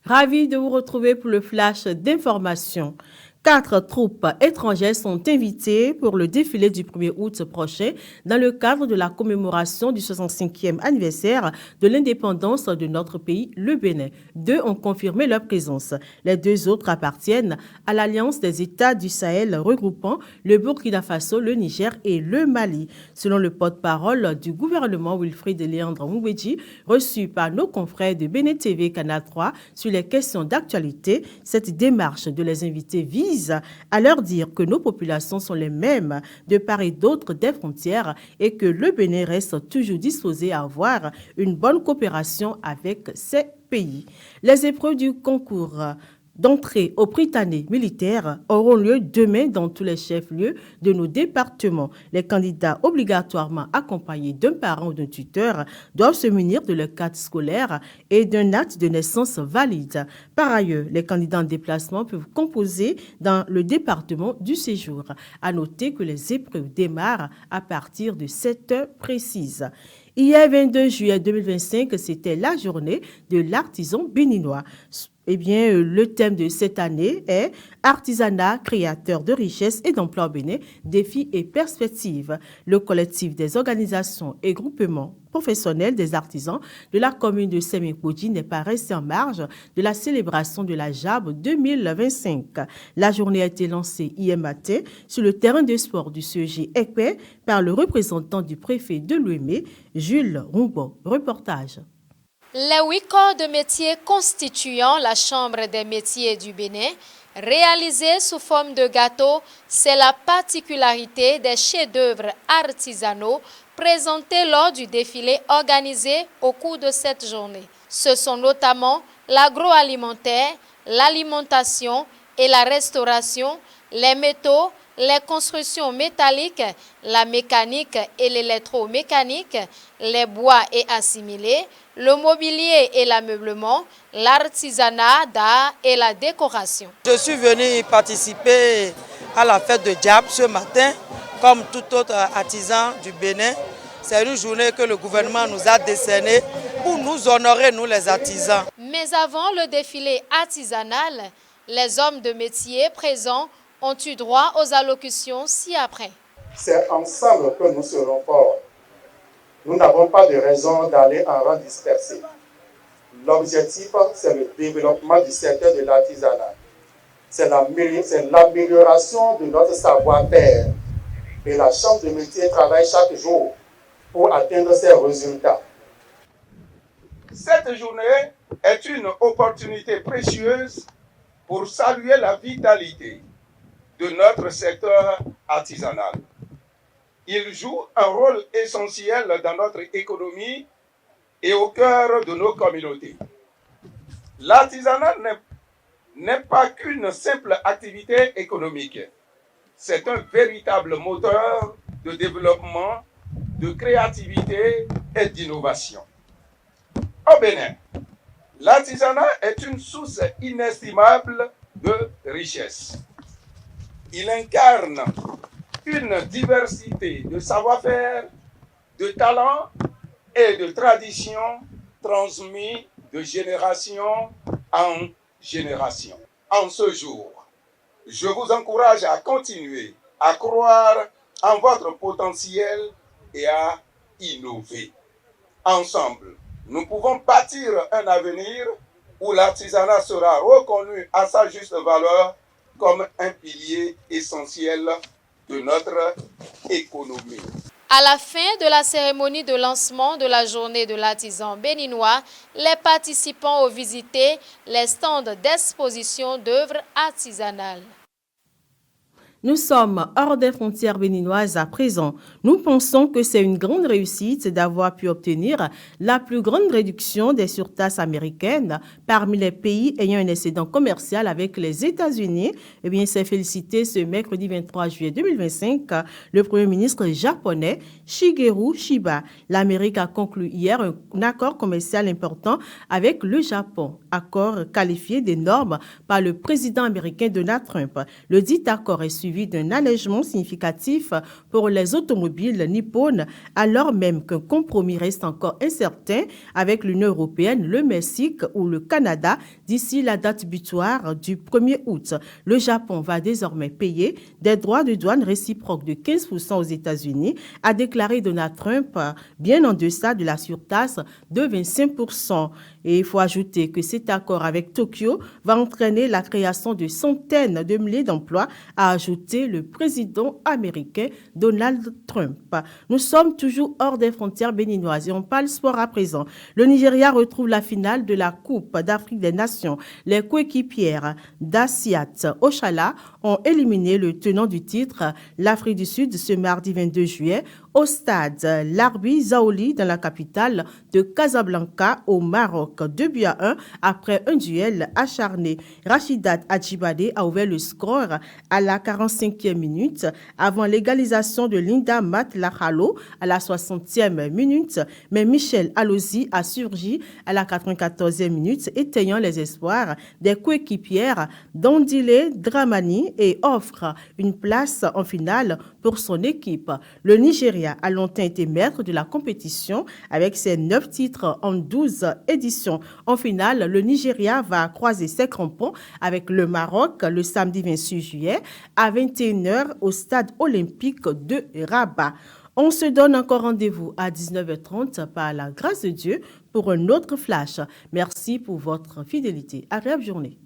Ravi de vous retrouver pour le flash d'information. 4 troupes étrangères sont invitées pour le défilé du 1er août prochain dans le cadre de la commémoration du 65e anniversaire de l'indépendance de notre pays, le Bénin. 2 ont confirmé leur présence. Les 2 autres appartiennent à l'Alliance des États du Sahel regroupant le Burkina Faso, le Niger et le Mali. Selon le porte-parole du gouvernement Wilfried Léandre Mouedji, reçu par nos confrères de Bénin TV Canal 3 sur les questions d'actualité, cette démarche de les inviter vise à leur dire que nos populations sont les mêmes de part et d'autre des frontières et que le Bénin reste toujours disposé à avoir une bonne coopération avec ces pays. Les épreuves du concours d'entrée au Prytanée militaire auront lieu demain dans tous les chefs-lieux de nos départements. Les candidats obligatoirement accompagnés d'un parent ou d'un tuteur doivent se munir de leur carte scolaire et d'un acte de naissance valide. Par ailleurs, les candidats en déplacement peuvent composer dans le département du séjour. À noter que les épreuves démarrent à partir de 7 heures précises. Hier, 22 juillet 2025, c'était la journée de l'artisan béninois. Le thème de cette année est Artisanat, créateur de richesses et d'emplois au Bénin, défis et perspectives. Le collectif des organisations et groupements professionnels des artisans de la commune de Sémé-Kodji n'est pas resté en marge de la célébration de la JAB 2025. La journée a été lancée hier matin sur le terrain de sport du CEG Ekpe par le représentant du préfet de l'Ouémé, Jules Rumbo. Reportage. Les 8 corps de métier constituant la Chambre des métiers du Bénin, réalisés sous forme de gâteau, c'est la particularité des chefs-d'œuvre artisanaux présentés lors du défilé organisé au cours de cette journée. Ce sont notamment l'agroalimentaire, l'alimentation et la restauration, les métaux, les constructions métalliques, la mécanique et l'électromécanique, les bois et assimilés, le mobilier et l'ameublement, l'artisanat d'art et la décoration. Je suis venu participer à la fête de Diab ce matin, comme tout autre artisan du Bénin. C'est une journée que le gouvernement nous a décernée pour nous honorer, nous les artisans. Mais avant le défilé artisanal, les hommes de métier présents ont eu droit aux allocutions ci-après. C'est ensemble que nous serons forts. Nous n'avons pas de raison d'aller en rang dispersé. L'objectif, c'est le développement du secteur de l'artisanat. C'est l'amélioration de notre savoir-faire. Et la Chambre de métier travaille chaque jour pour atteindre ces résultats. Cette journée est une opportunité précieuse pour saluer la vitalité de notre secteur artisanal. Il joue un rôle essentiel dans notre économie et au cœur de nos communautés. L'artisanat n'est pas qu'une simple activité économique. C'est un véritable moteur de développement, de créativité et d'innovation. Au Bénin, l'artisanat est une source inestimable de richesse. Il incarne une diversité de savoir-faire, de talents et de traditions transmis de génération en génération. En ce jour, je vous encourage à continuer à croire en votre potentiel et à innover. Ensemble, nous pouvons bâtir un avenir où l'artisanat sera reconnu à sa juste valeur comme un pilier essentiel de notre économie. À la fin de la cérémonie de lancement de la journée de l'artisan béninois, les participants ont visité les stands d'exposition d'œuvres artisanales. Nous sommes hors des frontières béninoises à présent. Nous pensons que c'est une grande réussite d'avoir pu obtenir la plus grande réduction des surtaxes américaines parmi les pays ayant un excédent commercial avec les États-Unis. C'est félicité ce mercredi 23 juillet 2025 le Premier ministre japonais Shigeru Shiba. L'Amérique a conclu hier un accord commercial important avec le Japon, accord qualifié d'énorme par le président américain Donald Trump. Le dit accord est suivi suivi d'un allègement significatif pour les automobiles nippones, alors même qu'un compromis reste encore incertain avec l'Union européenne, le Mexique ou le Canada d'ici la date butoir du 1er août. Le Japon va désormais payer des droits de douane réciproques de 15% aux États-Unis, a déclaré Donald Trump, bien en deçà de la surtaxe de 25%. Et il faut ajouter que cet accord avec Tokyo va entraîner la création de centaines de milliers d'emplois, a ajouté le président américain Donald Trump. Nous sommes toujours hors des frontières béninoises et on parle sport à présent. Le Nigeria retrouve la finale de la Coupe d'Afrique des Nations. Les coéquipières d'Asiat Oshala ont éliminé le tenant du titre, l'Afrique du Sud, ce mardi 22 juillet, au stade Larbi Zaouli dans la capitale de Casablanca au Maroc. 2-1 après un duel acharné. Rachidat Adjibade a ouvert le score à la 45e minute avant l'égalisation de Linda Matlachalo à la 60e minute, mais Michel Alozi a surgi à la 94e minute, étayant les espoirs des coéquipières Dandile Dramani et offre une place en finale pour son équipe. Le Nigeria a longtemps été maître de la compétition avec ses 9 titres en 12 éditions. En finale, le Nigeria va croiser ses crampons avec le Maroc le samedi 26 juillet à 21h au stade olympique de Rabat. On se donne encore rendez-vous à 19h30 par la grâce de Dieu pour un autre flash. Merci pour votre fidélité. Agréable journée.